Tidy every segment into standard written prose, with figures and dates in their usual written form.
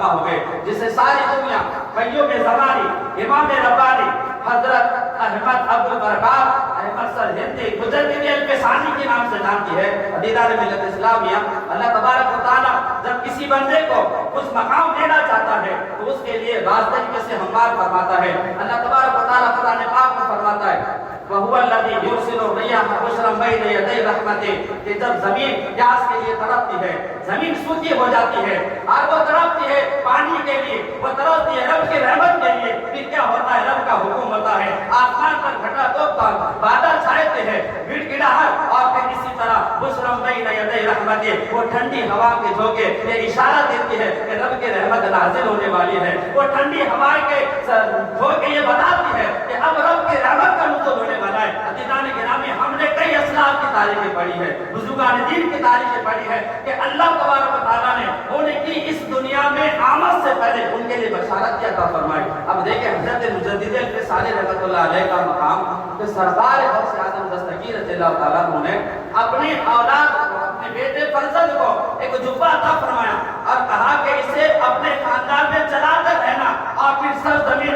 رونما ہو گئے، جسے ساری دنیا قیوم زمانی امام ربانی حضرت احمد عبدالبرکات احمد سرہندی مجدد الفسانی کے نام سے جانتی ہے۔ عزیزان ملت اسلامیہ، اللہ تبارک و تعالیٰ جب کسی بندے کو اس مقام دینا چاہتا ہے تو اس کے لیے راستہ کیسے ہموار فرماتا ہے۔ اللہ تبارک و تعالیٰ قرآن پاک میں فرماتا ہے وَهُوَ الَّذِي يُرْسِلُ الرِّيَاحَ بُشْرًا بَيْنَ يَدَيْ رَحْمَتِهِ، کہ جب زمین پیاس کے لیے تڑپتی ہے، زمین سوکھی ہو جاتی ہے اور وہ تڑپتی ہے پانی کے لیے، وہ تڑپتی ہے رب کی رحمت کے لیے، پھر کیا ہوتا ہے؟ رب کا حکم ہوتا ہے، آسمان پر گھٹا توپتا بادل چھاتے ہیں، گڑ گڑاہٹ، اور پھر اسی طرح بُشْرًا بَيْنَ يَدَيْ رَحْمَتِهِ، وہ ٹھنڈی ہوا کے جھونکے یہ اشارہ دیتی ہے کہ رب کی رحمت نازل ہونے والی ہے۔ وہ ٹھنڈی ہوا کے جھونکے یہ بتاتی ہے کہ اب رب کی رحمت کا نزول ہونے والا ہے۔ عزیزان گرامی، ہم نے کئی اسلاف کی تاریخیں پڑھی ہے، بزرگان دین کی تاریخیں پڑھی ہے کہ اللہ تبارک و تعالیٰ نے ان کی اس دنیا میں آمد سے پہلے ان کے لیے بشارت عطا فرمائی۔ اب دیکھیں حضرت مجدد الفسانی رحمۃ اللہ علیہ کا مقام کہ سرکار غوث اعظم دستگیر رضی اللہ تعالیٰ عنہ نے اپنی اولاد کو، اپنے بیٹے فرزند کو ایک جبہ عطا فرمایا اور کہا کہ اسے اپنے خاندان میں چلاتے رہنا، اور پھر سرزمین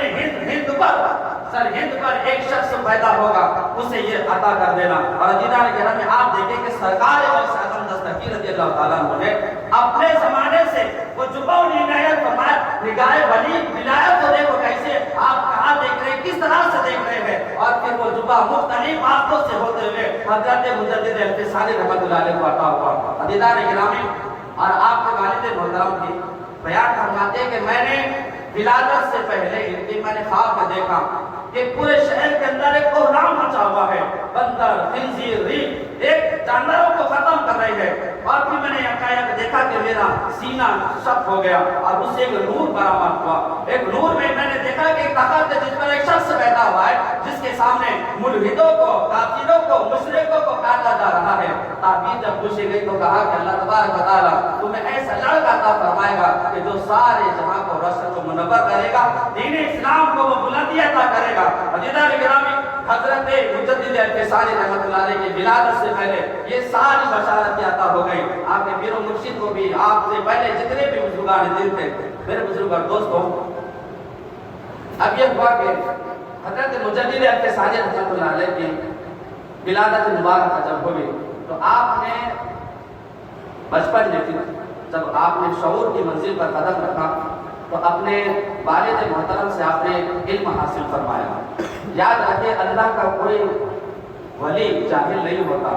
ہند پر ایک شخص پیدا ہوگا اسے یہ عطا کر دینا۔ اور عزیزان گرامی، آپ دیکھیں کہ سرکار غوث اعظم دستگیر رضی اللہ تعالیٰ عنہ نے اپنے زمانے سے وہ جبہ عنایت فرمایا، نگاہ ولی ولایت کو دیکھو کیسے آپ کہاں دیکھ رہے ہیں، کس طرح سے دیکھ رہے ہیں، اور پھر وہ جبہ مختلف آفتوں سے ہوتے ہوئے حضرت مجدد الفسانی رحمۃ اللہ علیہ کو عطا ہوا۔ عزیزان گرامی، اور آپ کے والد محترم کی بیان فرماتے ہیں کہ میں نے ولادت سے پہلے میں نے خواب میں دیکھا کہ پورے شہر کے اندر ایک کوہرام مچا ہوا ہے، بندر، خنزیر، ریچھ ایک جانوروں کو ختم کر رہے ہیں، اور پھر میں نے یکایک دیکھا کہ میرا سینہ شق ہو گیا اور اس سے ایک نور برآمد ہوا۔ ایک نور میں نے دیکھا کہ ایک تخت ہے جس پر ایک شخص بیٹھا ہوا ہے، جس کے سامنے ملحدوں کو، کافروں کو، مشرکوں کو کاٹا جا رہا ہے۔ تعبیر جب پوچھی گئی تو کہا کہ اللہ تبارک و تعالیٰ تمہیں ایسا لڑکا عطا فرمائے گا کہ جو سارے جہاں کو روشن و منور کرے گا، دین اسلام کو وہ بلندی عطا کرے گا۔ عزیزان گرامی، حضرت مجدد الفسانی رحمۃ اللہ علیہ کی ولادت سے پہلے یہ ساری بشارتیں عطا ہو گئی۔ آپ کے پیر و مرشد کو بھی، آپ سے پہلے جتنے بھی بزرگان دین تھے، میرے بزرگ اور دوستوں، اب یہ ہوا کہ حضرت مجدد الفسانی رحمۃ اللہ علیہ کی ولادت مبارکہ جب ہوئی تو آپ نے بچپن میں جب آپ نے شعور کی منزل پر قدم رکھا تو اپنے والد محترم سے آپ نے علم حاصل فرمایا۔ یاد رکھے، اللہ کا کوئی ولی جاہل نہیں ہوتا۔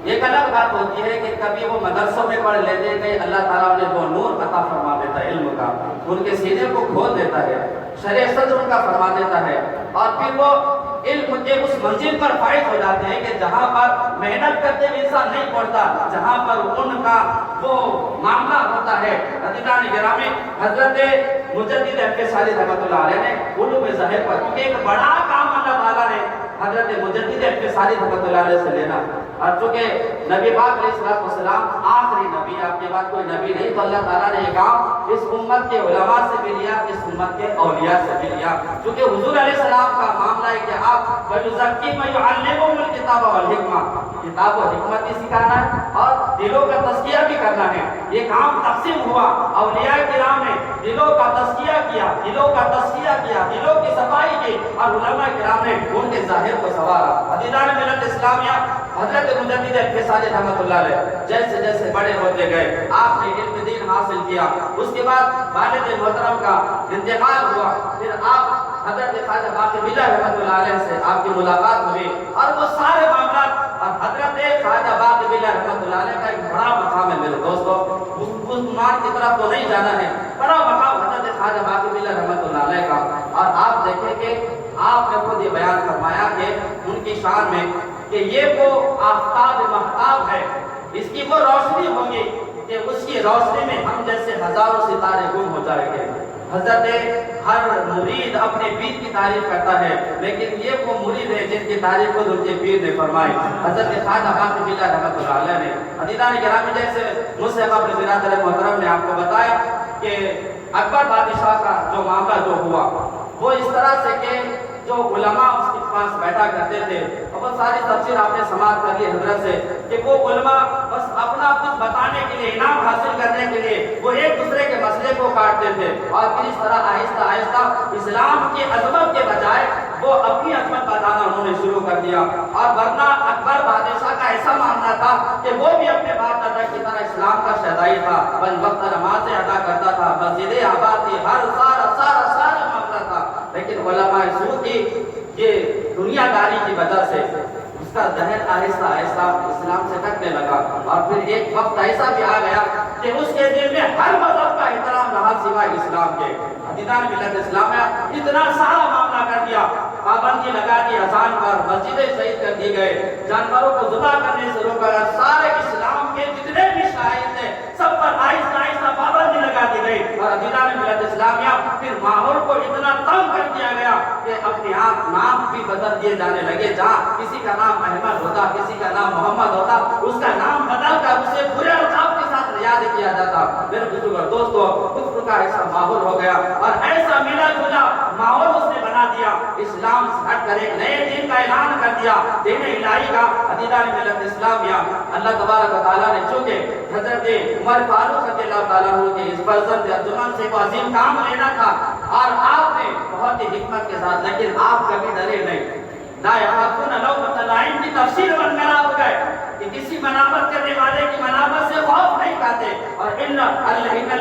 ایک الگ بات ہوتی ہے کہ کبھی وہ مدرسوں میں پڑھ لیتے کہ اللہ تعالیٰ نے وہ نور عطا فرما دیتا ہے علم کا، ان کے سینے کو کھول دیتا ہے، شرع صدر ان کا فرما دیتا ہے، اور پھر وہ علم کے اس منزل پر فائز ہو جاتے ہیں کہ جہاں پر محنت کرتے ہوئے انسان نہیں پڑھتا، جہاں پر ان کا وہ معاملہ ہوتا ہے۔ عزیزان گرامی، حضرت مجدد الفسانی رحمۃ اللہ علیہ نے علوم ظاہر پر، کیونکہ ایک بڑا کام اللہ تعالیٰ نے حضرت مجدد الفسانی رحمۃ اللہ علیہ سے لینا، اور چونکہ نبی پاک علیہ السلام آخری نبی، آپ کے بعد کوئی نبی نہیں، تو اللہ تعالیٰ نے یہ کام اس امت کے علماء سے بھی لیا، اس امت کے اولیاء سے بھی لیا، چونکہ حضور علیہ السلام کا معاملہ ہے کہ آپ وَيُزَكِّي مَن يُعَلِّمُهُمُ الْكِتَابَ وَالْحِكْمَةَ، کتاب و حکمت بھی سکھانا ہے اور دلوں کا تزکیہ بھی کرنا ہے۔ یہ کام تقسیم ہوا، اولیاء کرام نے دلوں کا تزکیہ کیا، دلوں کا تزکیہ کیا، دلوں کی صفائی کی، اور علماء کرام نے ان کے ظاہر کو سنوارا۔ عزیزان ملت اسلامیہ، حضرت مجدد الفسانی رحمۃ اللہ علیہ جیسے جیسے بڑے ہوتے گئے، آپ نے علم دین حاصل کیا، اس کے بعد والد محترم کا انتقال ہوا، پھر آپ حضرت خواجہ باقی باللہ رحمۃ اللہ علیہ سے آپ کی ملاقات ہوئی، اور وہ سارے معاملات، اور حضرت خواجہ باقی باللہ رحمۃ اللہ علیہ کا ایک بڑا مقام ہے میرے دوستوں، مسلمان کی طرف تو نہیں جانا ہے، بڑا مقام حضرت خواجہ باقی باللہ رحمۃ اللہ علیہ کا۔ اور آپ دیکھیں کہ آپ نے خود یہ بیان فرمایا کہ ان کی شان میں کہ یہ وہ آفتاب مہتاب ہے، اس کی وہ روشنی ہوگی کہ اس کی روشنی میں ہم جیسے ہزاروں ستارے گم ہو جائیں گے۔ حضرت ہر مرید اپنے پیر کی تعریف کرتا ہے، لیکن یہ وہ مرید ہے جن کی تعریف خود ان کے پیر نے فرمائی، حضرت خواجہ باقی باللہ رحمۃ اللہ علیہ نے۔ عزیزان گرامی، جیسے مجھ سے قبل برادر محترم نے آپ کو بتایا کہ اکبر بادشاہ کا جو معاملہ جو ہوا وہ اس طرح سے کہ جو علماء اس کے پاس بیٹھا کرتے تھے، اور وہ ساری تفسیر آپ نے سماعت کر لی حضرت سے کہ وہ علماء بس اپنا کچھ بتانے کے لیے، انعام حاصل کرنے کے لیے وہ ایک دوسرے کے مسئلے کو کاٹ کاٹتے تھے، اور پھر اس طرح آہستہ آہستہ اسلام کی عظمت کے بجائے وہ اپنی عظمت بتانا انہوں نے شروع کر دیا۔ اور ورنہ اکبر بادشاہ کا ایسا معاملہ تھا کہ وہ بھی اپنے باپ دادا کی طرح اسلام کا شہدائی تھا، بن وقت نمازیں ادا کرتا تھا، مسجدیں آباد تھی، ہر سارا معاملہ تھا، لیکن علماء سو کی یہ دنیا داری کی وجہ سے اس کا ذہن آہستہ آہستہ اسلام سے کٹنے لگا۔ اور پھر ایک وقت ایسا بھی آ گیا کہ اس کے دل میں ہر مذہب کا احترام رہا سوائے اسلام کے۔ دیدار ملت اسلام نے اتنا سارا معاملہ کر دیا، پابندی لگا دی اذان پر، مسجدیں شہید کر دی گئے، جانوروں کو ذبح کرنے سے روکا گیا، سارے اسلام کے جتنے بھی شاعر تھے سب پر آہستہ آہستہ پابندی لگا دی گئی۔ اور دیدار ملت اسلامیہ پھر ماحول کو اتنا تنگ کر دیا گیا کہ اپنے آپ نام بھی بدل دیے جانے لگے، جہاں کسی کا نام احمد ہوتا، کسی کا نام محمد ہوتا، اس کا نام بدل کر اسے برے القاب کے ساتھ یاد کیا جاتا۔ میرے بزرگ اور دوستو، کفر کا ایسا ماحول ہو گیا اور ایسا ملا جلا ماحول اس نے بنا دیا، اسلام سے ہٹ کر ایک نئے دین کا اعلان کر دیا، دین الہی کا۔ دیدار ملت اسلامیہ اللہ تبارک و تعالیٰ نے چونکہ حضرت عمر فاروق رضی اللہ تعالیٰ عنہ کے اس فرزند ارجمند سے کو عظیم کام لینا تھا، اور آپ نے بہت ہی حکمت کے ساتھ، لیکن آپ کبھی ڈرے نہیں، لا یخافون لومۃ لائم کی تفسیر بن کر آپ گئے کہ کسی ملامت کرنے والے کی ملامت سے خوف نہیں کھاتے، اور الذین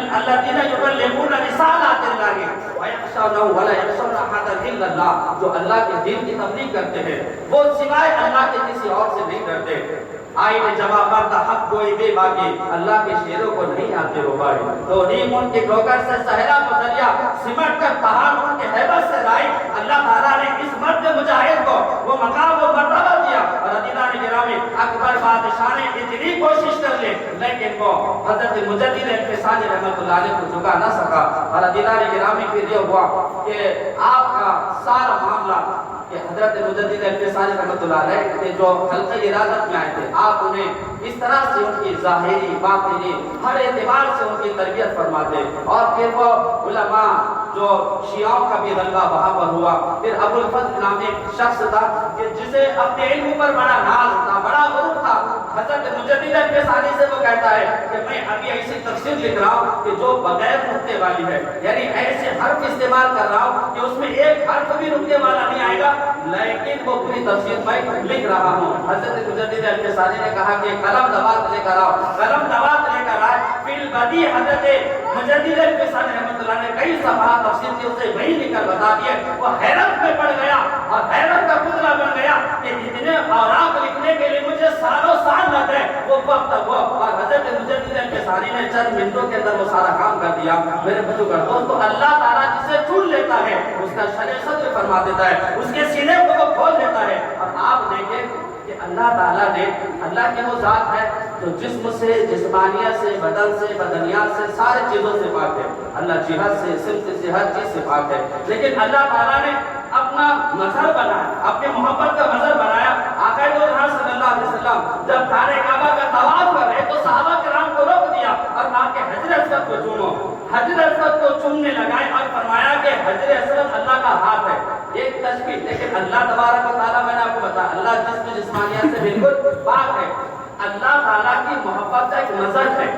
یبلغون رسالات اللہ ویخشونہ ولا یخشون احدا الا اللہ، جو اللہ کے دین کی تبلیغ کرتے ہیں وہ سوائے اللہ کے کسی اور سے نہیں ڈرتے۔ آئین جواب مرد حق کوئی بے باقی، اللہ کے شیروں کو نہیں آتے روبائی، تو نیم ان کے ٹھوکر سے صحرا کو دریا، سمٹ کر پہاڑ ان کے ہیبت سے رائی۔ اللہ تعالیٰ نے اس مرد مجاہد کو وہ مقام و مرتبہ دیا، اور عزیزان گرامی اکبر بادشاہ نے اتنی کوشش کر لی لیکن وہ حضرت مجدد الفسانی رحمۃ اللہ علیہ کو جھکا نہ سکا۔ اور عزیزان گرامی پھر یہ ہوا کہ آپ کا سارا معاملہ کہ حضرت مجدد الفسانی رحمۃ اللہ علیہ کے جو حلقہ ارادت میں آئے تھے، آپ انہیں اس طرح سے ان کی ظاہری باطنی ہر اعتبار سے ان کی تربیت فرماتے، اور پھر وہ علماء جو شیعوں کا بھی غلبہ وہاں پر ہوا۔ پھر ابو الفضل نامی ایک شخص تھا کہ جسے اپنے علم پر بڑا ناز تھا، بڑا غرور تھا، حضرت مجدد الفسانی سے وہ کہتا ہے کہ میں ابھی ایسی تفسیر لکھ رہا ہوں کہ جو بغیر نقطے والی ہے، یعنی ایسے حرف استعمال کر رہا ہوں کہ اس میں ایک حرف بھی نقطے والا نہیں آئے گا، لیکن وہ پوری تفسیر میں لکھ رہا ہوں۔ حضرت مجدد الفسانی نے کہا کہ قلم دوات لے کر آؤ، قلم دوات لے کر آئے۔ فی البدیع حضرت مجدد الفسانی رحمۃ اللہ نے کئی صفحات تفسیر کی اسے وہی لکھ کر بتا دیے، وہ حیرت میں پڑ گیا اور حیرت کا پتلا بن گیا کہ اتنے اوراق لکھنے کے لیے مجھے سالوں سال لگ گئے، وہ وقت تک وہ، اور حضرت مجدد الفسانی نے چند منٹوں کے اندر وہ سارا کام کر دیا۔ میرے بزرگ دوستو، اللہ تعالیٰ جسے چن لیتا ہے اس کا شرع صدر فرما دیتا ہے، اس کے سینے کو وہ کھول دیتا ہے۔ اور آپ دیکھیں کہ اللہ تعالیٰ نے، اللہ کی وہ ذات ہے جو جسم سے، جسمانیت سے، بدن سے، بدنیات سے، سارے چیزوں سے پاک ہے، اللہ جہاد سے، سمت سے، ہر چیز سے پاک ہے، لیکن اللہ تعالیٰ نے اپنا مظہر بنایا، اپنے محبت کا مظہر بنایا۔ آقا دو جہاں صلی اللہ علیہ وسلم جب خانہ کعبہ کا طواف کر رہے تو صحابہ کرام کو روک دیا اور کہا کہ حجر اسود کو چومو۔ حجر اسود کو چومنے لگائے اور فرمایا کہ حجر اسود اللہ کا ہاتھ ہے، ایک تشبیہ، لیکن اللہ تبارک و تعالیٰ، میں نے آپ کو بتایا، اللہ جسم جسمانیت سے بالکل پاک ہے۔ اللہ تعالیٰ کی محبت کا ایک مظہر ہے،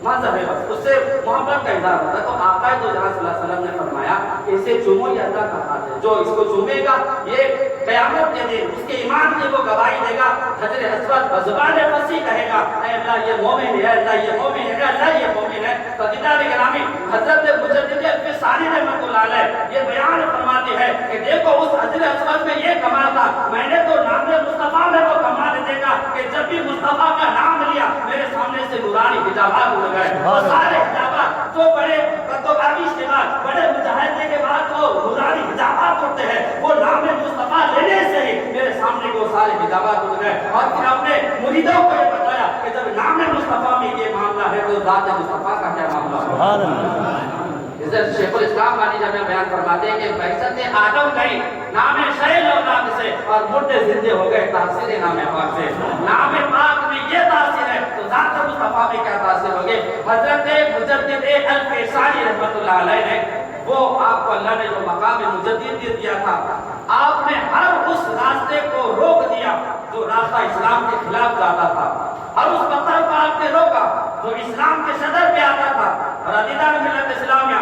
مذہب ہے، بس اس سے محبت کا اظہار ہوتا ہے۔ تو آقا دو جہاں صلی اللہ علیہ وسلم نے فرمایا کہ اسے چومو، یہ اللہ کا ہاتھ ہے، جو اس کو چومے گا یہ قیامت کے دن اس کے ایمان کی وہ گواہی دے گا، حجر اسود بزبان فصیح کہے گا اے اللہ یہ مومن ہے، اللہ یہ مومن ہے، اللہ یہ مومن ہے۔ تو دیدار گرامی حضرت مجدد الفسانی رحمۃ اللہ علیہ یہ بیان فرماتے ہیں کہ دیکھو اس حجر اسود میں یہ کمال تھا، میں نے تو نام مصطفیٰ میں وہ کمال دیکھا کہ جب بھی مصطفیٰ کا نام لیا میرے سامنے سے نورانی حجابات ہو گئے، وہ سارے حجابات جو بڑے قدوکاویش کے بعد، بڑے مجاہدے کے بعد وہ نورانی حجابات ہوتے ہیں، وہ نام مصطفیٰ لینے سے ہی میرے سامنے کو سارے حجابات ہو گئے۔ اور پھر اپنے مریدوں کو یہ بتایا کہ جب نام مصطفیٰ میں یہ معاملہ ہے تو ذات مصطفیٰ کا کیا معاملہ ہے۔ شیخ الاسلام علی جب بیان فرماتے ہیں کہ بحثت آدم گئی نام شیل اولاد سے اور مردے زندے ہو گئے تاثیر نام پاک سے۔ نام پاک میں یہ تاثیر ہے تو ذات مصطفیٰ میں کیا تاثیر ہوگی۔ حضرت مجدد الفسانی رحمۃ اللہ علیہ نے وہ آپ کو اللہ نے جو مقام مجدد دیا تھا، آپ نے ہر اس راستے کو روک دیا جو راستہ اسلام کے خلاف جاتا تھا، اور اس پتھر کو آپ نے روکا جو اسلام کے صدر پہ آتا تھا، اور اور عزیزان ملت اسلامیہ،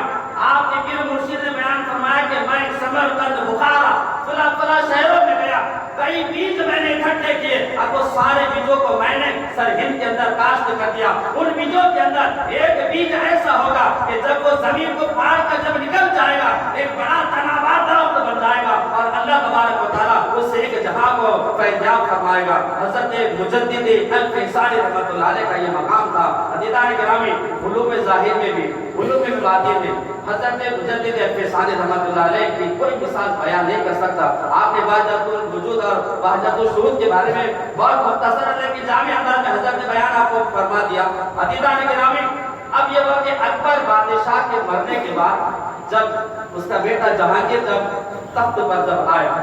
آپ کے پیر مرشد نے بیان فرمایا کہ میں سمرقند، بخارا، فلاں شہروں میں گیا، کئی بیج میں نے اکٹھے کیے، اب وہ سارے بیجوں کو میں نے سرہند کے اندر کاشت کر دیا۔ ان بیجوں کے اندر ایک بیج ایسا ہوگا کہ جب وہ زمین کو پاڑ کر جب نکل جائے گا، ایک بڑا تناوار درخت بن جائے گا، اور اللہ تبارک و تعالیٰ اس سے ایک جہاں کو فیضیاب فرمائے گا۔ حضرت مجدد الفیصانی رحمۃ اللہ علیہ کا یہ مقام تھا۔ عزیزان گرامی، علوم ظاہر میں بھی، علوم باطن میں حضرت مجدد الفیصانی رحمۃ اللہ علیہ کی کوئی مثال بیان نہیں کر سکتا۔ آپ نے وحدت الوجود اور وحدت الشہود کے بارے میں بہت مختصر لیکن جامع انداز میں حضرت نے بیان آپ کو فرما دیا۔ عزیزان گرامی، اب یہ ہوا کہ اکبر بادشاہ کے مرنے کے بعد جب اس کا بیٹا جہانگیر جب تخت پر جب آیا،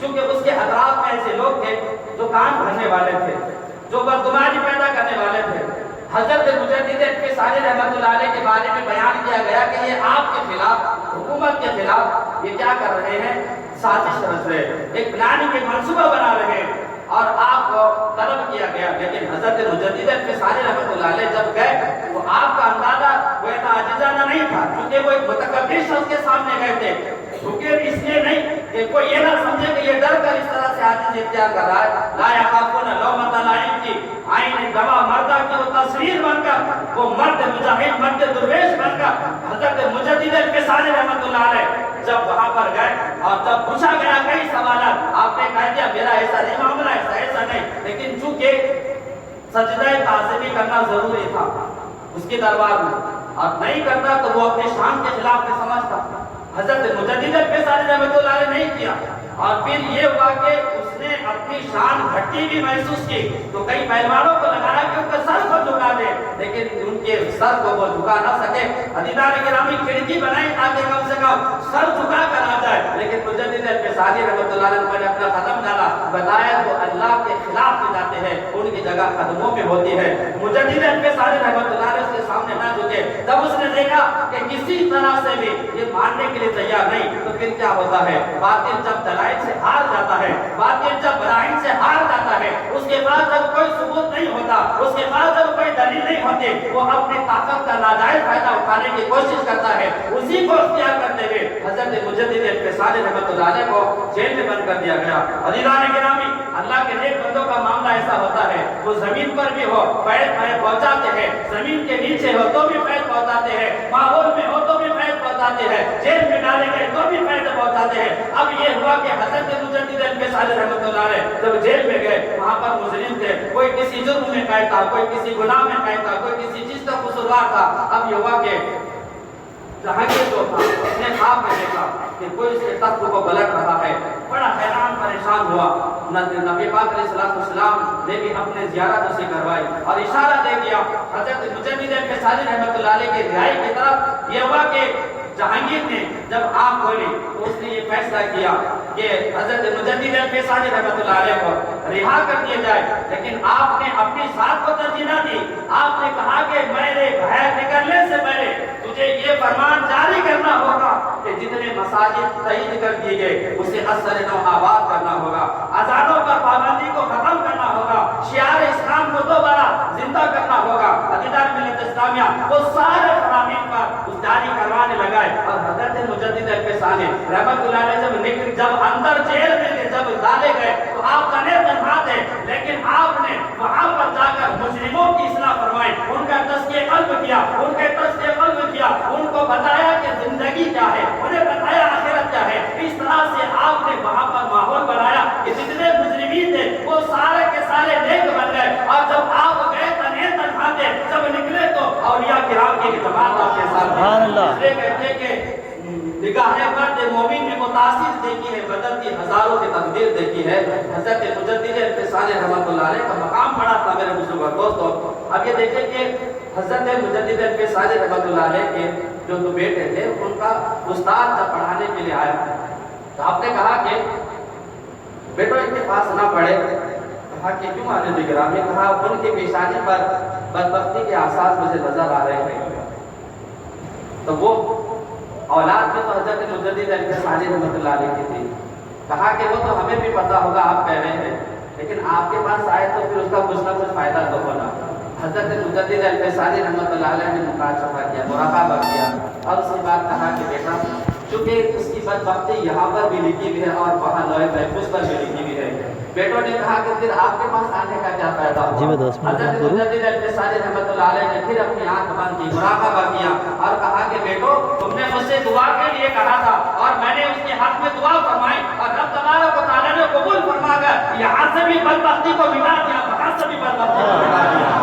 چونکہ اس کے اطراف میں ایسے لوگ تھے جو کان بھرنے والے تھے، جو بدگمانی پیدا کرنے والے تھے، حضرت مجدد الفیصانی رحمۃ اللہ علیہ کے بارے میں بیان کیا گیا کہ یہ آپ کے خلاف، حکومت کے خلاف یہ کیا کر رہے ہیں، سازش رچ رہے ہیں، ایک پلاننگ کے منصوبہ بنا رہے ہیں، اور آپ کو طلب کیا گیا۔ لیکن حضرت مجدد الفیصانی رحمۃ اللہ علیہ جب گئے تو آپ کا اندازہ وہ اتنا عاجزانہ نہیں تھا، کیونکہ وہ ایک متکبر شخص کے سامنے گئے تھے، کیونکہ اس لیے نہیں کہ کوئی یہ نہ سمجھے کہ یہ ڈر کر اس طرح سے عاجزی اختیار کر رہا ہے۔ لا یخافون لومۃ لائم کی عین گواہ مردہ کی وہ تصویر بن کر، وہ مرد مجاہد، مرد درویش بن کر حضرت مجدد الفیصانی رحمۃ اللہ علیہ جب وہاں پر گئے اور جب پوچھا گیا کئی سوالات، آپ نے کہہ دیا میرا ایسا نہیں معاملہ، ایسا نہیں، لیکن چونکہ سجدہ تعظیمی کرنا ضروری تھا اس کے دربار میں، اور نہیں کرتا تو وہ اپنے شان کے خلاف میں سمجھتا۔ حضرت مجدد الفیصانی رحمۃ اللہ علیہ نہیں کیا، اور پھر یہ ہوا کہ اس نے اپنی شان گھٹی بھی محسوس کی، تو کئی پہلوانوں کو لگایا کہ ان کا سر کو جھکا دے، لیکن ان کے سر کو وہ جھکا نہ سکے۔ عزیزان گرامی، کھڑکی بنائی تاکہ کم سے کم سر جھکا کر آ جائے، لیکن مجدد الفیصانی رحمۃ اللہ علیہ نے اپنا قدم ڈالا، بتایا تو اللہ کے خلاف میں جاتے ہیں، ان کی جگہ قدموں میں ہوتی ہے۔ مجدد الفیصانی رحمۃ اللہ علیہ اس کے سامنے نہ جھکے، جب اس نے دیکھا کہ کسی طرح سے بھی یہ ماننے کے لیے تیار نہیں، تو پھر کیا ہوتا ہے، باطل جب دلائل سے ہار جاتا ہے، باطل جب براہین سے ہار جاتا ہے، اس کے بعد جب کوئی ثبوت نہیں ہوتا، اس کے بعد جب کوئی دلیل نہیں ہوتی، وہ اپنی طاقت کا ناجائز فائدہ اٹھانے کی کوشش کرتا ہے۔ اسی کو اختیار کرتے ہوئے حضرت مجدد الفیصانی رحمۃ اللہ علیہ کو جیل میں بند کر دیا گیا۔ عزیزان گرامی، اللہ کے نیک بندوں کا معاملہ ایسا ہوتا ہے، وہ زمین پر بھی ہو فیض پہنچاتے ہیں، زمین کے نیچے ہو تو بھی فیض پہنچاتے ہیں، ماحول میں ہو تو بھی فیض پہنچاتے ہیں، جیل میں ڈالے گئے تو بھی فیض پہنچاتے ہیں۔ اب یہ ہوا کہ حضرت مجدد الفیصانی رحمۃ اللہ علیہ جب جیل میں گئے، وہاں پر مجرم تھے، کوئی کسی جرم میں قید تھا، کوئی کسی گناہ میں قید تھا، کوئی کسی چیز کا قصوروار تھا۔ اب یہ ہوا کہ جہانگیر جو تھا اس نے خواب میں دیکھا کہ کوئی اس کے تخت کو پلٹ رہا ہے، بڑا حیران پریشان ہوا۔ نبی پاک علیہ السلام نے بھی اپنے زیارت اسے کروائی اور اشارہ دے دیا حضرت مجدد الفیصانی رحمۃ اللہ علیہ کے رہائی کی طرف۔ یہ ہوا کہ جہانگیر نے جب آنکھ کھولی تو اس نے یہ فیصلہ کیا کہ حضرت مجدد الفیصانی رحمۃ اللہ علیہ کو رہا کر دیا جائے، لیکن آپ نے اپنی ذات کو ترجیح نہ دی۔ آپ نے کہا کہ میرے باہر نکلنے سے پہلے تجھے یہ فرمان جاری کرنا ہوگا کہ جتنے مساجد تعین کر دیے گئے اسے اثر نو آباد کرنا ہوگا، اذانوں پر پابندی کو ختم کرنا ہوگا، شعار اسلام کو دوبارہ زندہ کرنا ہوگا۔ عزیزان ملت اسلامیہ، وہ سارے فرامین پر اس جاری کروانے لگائے، اور حضرت مجدد الفیصانی رحمۃ اللہ علیہ جب اندر جیل میں جب ڈالے گئے تو آپ کا نیت تنہا تھے، لیکن آپ نے وہاں پر جا کر مجرموں کی اصلاح فرمائی، ان کا تزکیہ قلب کیا، ان کے تزکیہ قلب کیا، ان کو بتایا کہ زندگی کیا ہے، انہیں بتایا آخرت کیا ہے۔ اس طرح سے آپ نے وہاں پر ماحول بنایا کہ جتنے مجرمین تھے وہ سارے کے سارے نیک بن گئے، اور جب آپ گئے تنہے تنہا تھے، جب نکلے تو اولیاء کرام کی جماعت آپ کے ساتھ تھی۔ کہتے کہ نگاہ مرد مومن میں متاثر دیکھی ہے، بدلتی ہزاروں کی تقدیر دیکھی ہے۔ حضرت مجدد الفیصانی رحمۃ اللہ علیہ کا مقام بڑا تھا میرے بزرگوں دوستوں۔ اب یہ دیکھیں کہ حضرت مجدد الفیصانی رحمۃ اللہ علیہ کے جو دو بیٹے تھے، ان کا استاد جب پڑھانے کے لیے آیا تو آپ نے کہا کہ بیٹو ان کے پاس نہ پڑھے۔ کہا کہ کیوں آنے گرامی؟ کہا ان کی پیشانی پر بدبختی کے آثار مجھے نظر آ رہے ہیں۔ تو وہ اولاد میں تو حضرت مجدد الفیصانی رحمۃ اللہ علیہ کی تھی۔ کہا کہ وہ تو ہمیں بھی پتا ہوگا آپ کہہ رہے ہیں، لیکن آپ کے پاس آئے تو پھر اس کا کچھ نہ کچھ فائدہ تو ہونا۔ حضرت مجدد الفیصانی رحمۃ اللہ علیہ نے مکاشفہ کیا، مراقبہ کیا اور اس کے بعد کہا کہ بیٹا چونکہ اس کی بدبختی یہاں پر بھی لکھی ہوئی ہے اور وہاں لوہے محفوظ پر بھی لکھی ہوئی ہے۔ بیٹوں نے کہا کہ پھر آپ کے پاس آنے کا کیا فائدہ ہوا؟ حضرت مجدد الفیصانی رحمۃ اللہ علیہ نے پھر اپنی آنکھ بند کی، مراقبہ کیا اور کہا کہ بیٹو تم نے مجھ سے دعا کے لیے کہا تھا اور میں نے اس کے حق میں دعا فرمائی اور رب تبارک و تعالیٰ نے قبول فرما کر یہاں سے بھی بدبختی کو مٹا دیا، وہاں سے بھی بدبختی کو مٹا دیا۔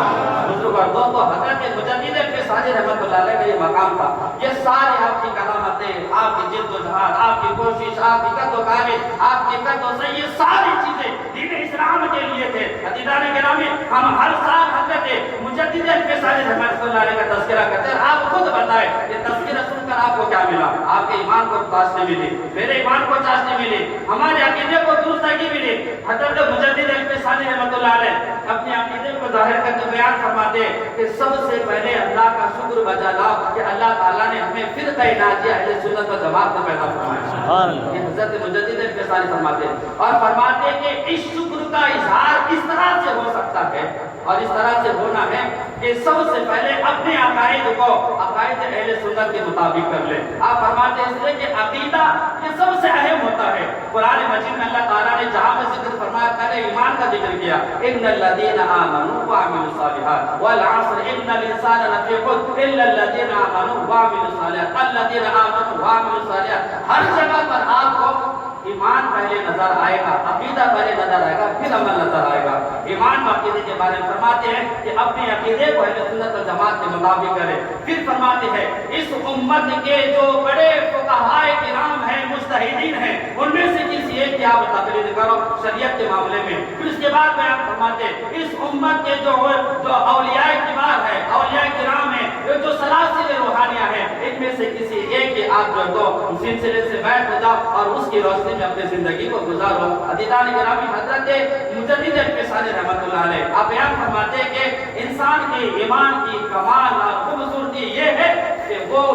دوستو حضرت مجدد الفیصانی رحمۃ اللہ علیہ کا یہ مقام تھا۔ یہ ساری آپ کی کرامتیں، آپ کی جد و جہاد، آپ کی کوشش، آپ کی قد و کامل، آپ کی قد و صحیح، یہ ساری چیزیں دین اسلام کے لیے تھے۔ عزیزان گرامی، ہم ہر سال حضرت مجدد الفیصانی رحمۃ اللہ علیہ کا تذکرہ کرتے ہیں۔ آپ خود بتائیں یہ تذکرہ سن کر آپ کو کیا ملا؟ آپ کے ایمان کو چاشنی ملی، میرے ایمان کو چاشنی ملی، ہمارے عقیدے کو درستگی ملی۔ حضرت مجدد الفیصانی رحمۃ اللہ علیہ اپنے عقیدے کو ظاہر کرتے بیان فرماتے کہ سب سے پہلے اللہ کا شکر بجا لاؤ کہ اللہ تعالیٰ نے ہمیں فرقہ ناجیہ اہل سنت و جماعت میں پیدا فرمایا۔ یہ حضرت مجدد الفیصانی فرماتے ہیں اور فرماتے ہیں کہ اس شکر کا اظہار اس طرح سے ہو سکتا ہے اور اس طرح سے ہونا ہے کہ سب سے پہلے اپنے عقائد کو عقائد اہل سنت کے مطابق کر لیں۔ آپ فرماتے ہیں اس لیے کہ عقیدہ یہ سب سے اہم ہوتا ہے۔ قرآن مجید میں اللہ تعالیٰ نے جہاں میں ذکر فرمایا پہلے ایمان کا ذکر کیا، ان الذین آمنوا وعملوا الصالحات والعصر ان الانسان لفی خسر الا الذین آمنوا وعملوا الصالحات الذین آمنوا وعملوا الصالحات۔ ہر جگہ پر آپ کو ایمان پہلے نظر آئے گا، عقیدہ پہلے نظر آئے گا، پھر عمل نظر آئے گا۔ ایمان و عقیدے کے بارے میں فرماتے ہیں کہ اپنے عقیدے کو اہل سنت و جماعت کے مطابق کرے۔ پھر فرماتے ہیں اس امت کے جو بڑے فقہاء کرام ہیں، مجتہدین ہیں، ان میں سے کسی ایک کی آپ تقلید کرو شریعت کے معاملے میں۔ پھر اس کے بعد بیان فرماتے ہیں اس امت کے جو اولیاء کبار ہیں، اولیاء کرام ہیں، جو سلاسل روحانیہ ہیں، ان میں سے کسی ایک کے آپ جو دو سلسلے سے بیٹھ ہو جاؤ اور اس کی روشنی میں اپنی زندگی کو گزارو۔ عزیزان گرامی، حضرت مجدد الفیصانی رحمۃ اللہ علیہ آپ بیان فرماتے ہیں کہ انسان کے ایمان کی کمال اور خوبصورتی یہ ہے کہ وہ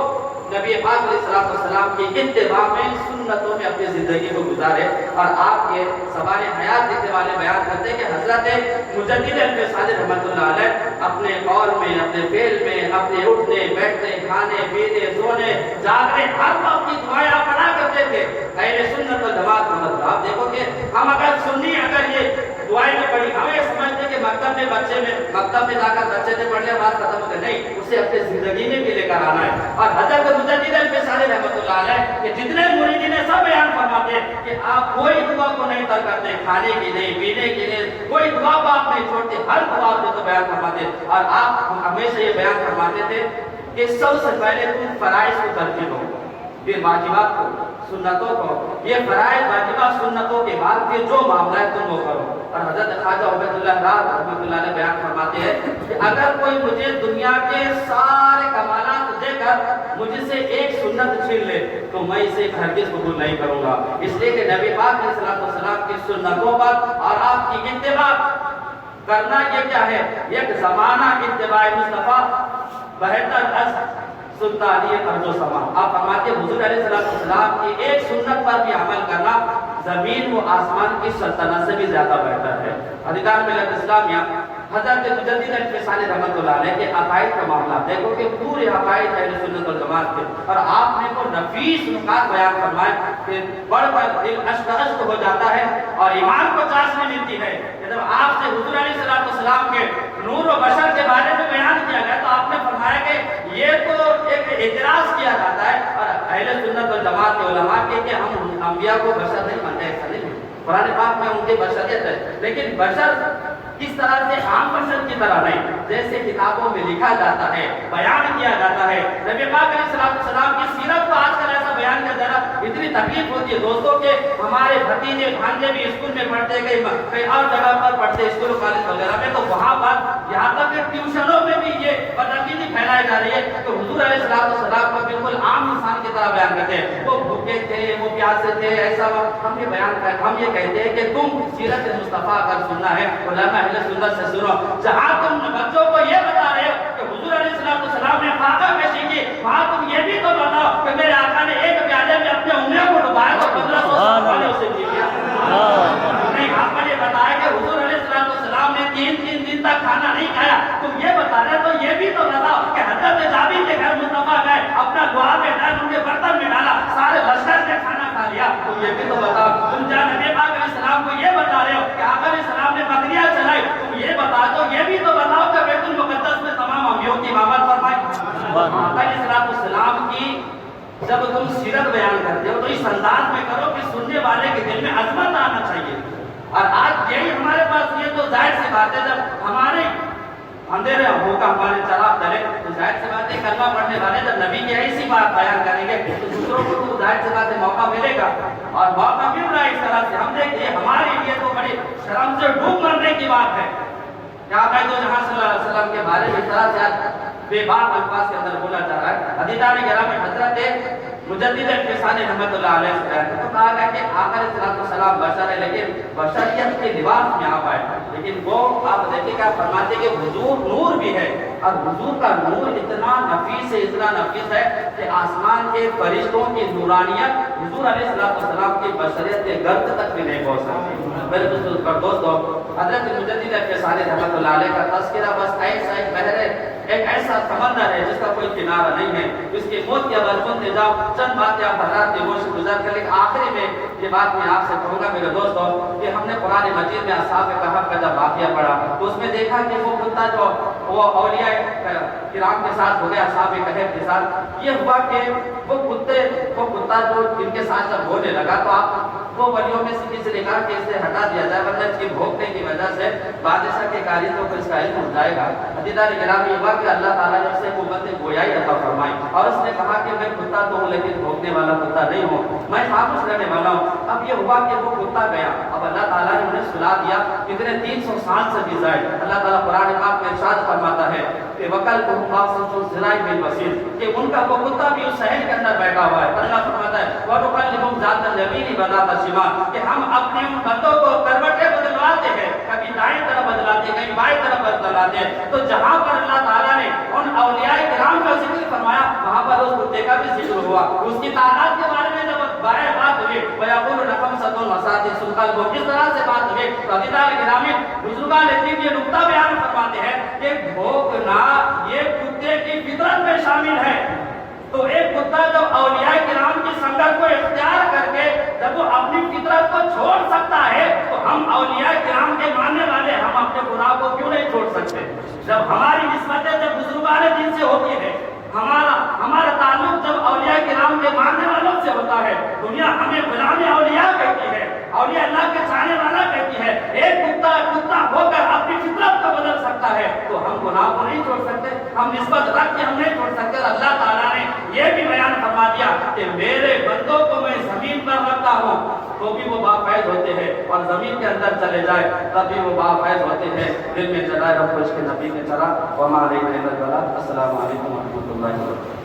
نبی پاک علیہ السلام کی اتباع میں سنتوں میں اپنی زندگی کو گزارے۔ اور آپ کے سوال حیات لکھنے والے بیان کرتے ہیں کہ حضرت مجدد الفیصانی رحمۃ اللہ علیہ اپنے قول میں، اپنے فعل میں، اپنے اٹھنے بیٹھنے، کھانے پینے، سونے جاگنے، ہر وقت کی دعائیں آپ پڑھا کرتے تھے۔ اہل سنت و جماعت کا مطلب آپ دیکھو کہ ہم اگر سنی اگر یہ دعائیں میں پڑھی، ہم یہ سمجھتے کہ مکتب میں بچے میں مکتب میں جا کر بچے نے پڑھ لیا بات ختم ہو گئی، نہیں، اسے اپنی زندگی میں بھی لے کر آنا ہے۔ اور حضرت مجدد الفیصانی رحمۃ اللہ علیہ کہ جتنے مریدین ہیں سب بیان فرماتے ہیں کہ آپ کوئی دعا کو نہیں ترک کرتے، کھانے کے لیے، پینے کے لیے، کوئی دعا کو آپ نہیں چھوڑتے، ہر دعا کو تو بیان فرماتے ہیں۔ اور آپ ہمیشہ یہ بیان فرماتے تھے کہ سب سے پہلے تم فرائض کو ترتیب دو، پھر واجبات کو، سنتوں کو، یہ فرائض واجبات سنتوں کے بعد پھر جو معاملہ ہے تم وہ کرو۔ اور حضرت خواجہ عبید اللہ راز رحمۃ اللہ علیہ بیان فرماتے ہیں کہ اگر کوئی مجھے دنیا کے سارے کمالات دے کر مجھ سے ایک سنت چھین لے تو میں اسے ہرگز قبول نہیں کروں گا، اس لیے کہ نبی پاک علیہ السلام کی سنتوں پر اور آپ کی اتباع کرنا یہ کیا ہے؟ ایک زمانہ اتباع مصطفیٰ بہتر از سلطانی ارض و سما۔ آپ فرماتے ہیں حضور علیہ السلام کی ایک سنت پر بھی عمل کرنا زمین و آسمان کی سلطنت سے بھی زیادہ بہتر ہے۔ عزیزان ملت اسلامیہ، حضرت مجدد الفیصانی رحمۃ اللہ علیہ کے عقائد کا معاملہ دیکھو کہ پورے عقائد اہل سنت والجماعت کے، اور آپ نے کو نفیس نکات بیان فرمائے کہ پڑھ کر دل اشک اشک ہو جاتا ہے اور ایمان کو چاشنی ملتی ہے۔ جب آپ سے حضور علیہ السلام کے نور و بشر کے بارے میں بیان کیا گیا تو آپ نے فرمایا کہ یہ تو ایک اعتراض کیا جاتا ہے اور اہل سنت والجماعت کے علماء کہ ہم انبیاء کو بشر نہیں مانتے، ایسا نہیں۔ قرآن پاک میں ان کی بشریت ہے، لیکن بشر اس طرح سے عام بشر کی طرح نہیں، جیسے کتابوں میں لکھا جاتا ہے، بیان کیا جاتا ہے۔ نبی پاک علیہ السلام کی سیرت کو آج کل ایسا بیان کیا جا رہا، اتنی تکلیف ہوتی ہے دوستوں کہ ہمارے بھتیجے بھانجے بھی اسکول میں پڑھتے، کئی اور جگہ پر پڑھتے، اسکول کالج وغیرہ میں، تو وہاں پر یہاں تک کہ ٹیوشنوں میں بھی یہ بدعقیدی پھیلائی جا رہی ہے کہ حضور علیہ السلام کو بالکل عام انسان کی طرح بیان کرتے ہیں، وہ بھوکے تھے، وہ پیاسے تھے، ایسا ہم یہ بیان کرتے، ہم یہ کہتے ہیں کہ تم سیرت مصطفیٰ اگر سننا ہے علماء اہل سنت سے سنو، جہاں تم بچوں کو یہ بتا رہے ہو کہ حضور علیہ السلام نے خاکہ پیشی کی، وہاں تم یہ بھی تو بتاؤ کہ میرے آقا نے ایک پیالے میں اپنے انگلیوں کو ڈبایا تو 1500 سال پہلے اسے پی لیا۔ نہیں، آپ نے یہ بتایا کہ حضور علیہ السلام نے 3 دن تک کھانا نہیں کھایا، تم یہ دعا میں ڈال ان کے برتن میں ڈالا سارے لشکر نے کھانا کھا لیا تو یہ بھی تو بتاؤ تم جا نبی پاک علیہ السلام کو یہ بتا رہے ہو کہ آقا علیہ السلام نے بکریاں چلائی تم یہ بتا دو یہ بھی تو بتاؤ کہ بیت المقدس میں تمام انبیاء کی امامت فرمائی آقا علیہ السلام کی جب تم سیرت بیان کرتے ہو تو اس انداز میں کرو کہ سننے والے کے دل میں عظمت آنا چاہیے اور آج یہی ہمارے پاس یہ تو ظاہر سی بات ہے جب ہمارے اندھیرے ہو کا ہمارے چراغ ڈلے تو ظاہر سی بات ہے کلمہ پڑھنے والے جب نبی کی ایسی بات بیان کریں گے تو دوسروں کو تو ظاہر سی بات ہے موقع ملے گا اور موقع مل رہا ہے اس طرح سے ہم دیکھتے ہیں ہمارے لیے تو بڑی شرم سے ڈوب مرنے کی بات ہے کیا کہ دو جہاں صلی اللہ علیہ وسلم کے بارے میں اس طرح سے بے باک الفاظ کے اندر بولا جا رہا ہے حدیثان گرامی حضرت مجدد الفسان رحمۃ اللہ علیہ تو کہا گیا کہ آقا علیہ السلام بشر ہے لیکن بشریت کے لباس میں آپ آئے لیکن وہ آپ دیکھیں کہ آپ فرماتے ہیں کہ حضور نور بھی ہے اور حضور کا نور اتنا نفیس ہے کہ آسمان کے فرشتوں کی نورانیت حضور علیہ السلام کی بشریت کے گرد تک بھی نہیں پہنچ سکتی میرے دوستو حضرت مجدد الفسان رحمۃ اللہ علیہ کا تذکرہ بس ایسا ایک بحر ایک ایسا سمندر ہے جس کا کوئی کنارہ نہیں ہے اس کی موت یا برچونتے جاؤ چند باتیں آپ حضرات کے گوش گزار کر لیکن آخری میں یہ بات میں آپ سے کہوں گا میرے دوستو کہ ہم نے قرآن مجید میں اصحاب کہف کا جب واقعہ پڑھا تو اس میں دیکھا کہ وہ کتا جو وہ اولیاء کرام کے ساتھ ہو گیا اصحاب کہف کے ساتھ یہ ہوا کہ وہ کتا جو ان کے ساتھ جب ہونے لگا تو آپ وہ ولیوں میں سے کسی نے کہا کہ اسے ہٹا دیا جائے ورنہ اس کی بھوکنے کی وجہ سے بادشاہ کے کاریوں کو اس کا علم ہو جائے گا حدیثان گرامی یہ ہوا کہ اللہ تعالیٰ نے اسے قوت گویائی عطا فرمائی اور اس نے کہا کہ میں کتا تو ہوں لیکن بھوکنے والا کتا نہیں ہوں میں خاموش رہنے والا ہوں اب یہ ہوا کہ وہ کتا گیا اب اللہ تعالیٰ نے انہیں سلا دیا کتنے 300 سال سے بھی زائد اللہ تعالیٰ قرآن پاک میں ارشاد فرماتا ہے کہ وکل کو مقصد ذرائع بالوسیل کہ ان کا وہ کتا بھی اس شہر کے اندر بیٹھا ہوا ہے اللہ فرماتا ہے وَنُقَلِّبُهُمْ ذَاتَ الْيَمِينِ وَذَاتَ الشِّمَالِ کہ ہم اپنے ان بندوں کو کروٹیں بدلواتے ہیں کبھی دائیں طرف بدلاتے ہیں کبھی بائیں طرف بدلاتے ہیں تو جہاں پر اللہ تعالیٰ نے ان اولیاء کرام کا ذکر فرمایا وہاں پر اس کتے کا بھی ذکر ہوا اس کی تعداد کے بارے میں جب بائیں بات ہوئی وَيَقُولُ خَمْسَةٌ وَسَادِسُ الْقَلْبُ اس طرح سے بات ہوئی تو حدیثان گرامی بزرگان دین یہ نقطہ بیان فرماتے ہیں کہ بھوکنا یہ کتے کی فطرت میں شامل ہے تو ایک کتا جب اولیاء کرام کی سنگت کو اختیار کر کے جب وہ اپنی فطرت کو چھوڑ سکتا ہے تو ہم اولیاء کرام کے ماننے والے ہم اپنے خدا کو کیوں نہیں چھوڑ سکتے جب ہماری نسبتیں جب بزرگان دین سے ہوتی ہے ہمارا تعلق جب اولیاء کرام کے ماننے والوں سے ہوتا ہے دنیا ہمیں غلام اولیاء کہتی ہے اولیاء اللہ کے چاہنے والا کہتی ہے ایک کتا ہو کر اپنی فطرت کو بدل سکتا ہے تو ہم گناہ کو نہیں چھوڑ سکتے ہم نسبت رکھ کے ہم نہیں چھوڑ سکتے اللہ تعالیٰ نے یہ بھی بیان فرما دیا کہ میرے بندوں کو میں زمین پر رکھتا ہوں تو بھی وہ بافیض ہوتے ہیں اور زمین کے اندر چلے جائے تب بھی وہ بافیض ہوتے ہیں دل میں چلا رب کو اس کے نبی نے چلا وما علیہ السلام علیکم ورحمۃ اللہ وبرکاتہ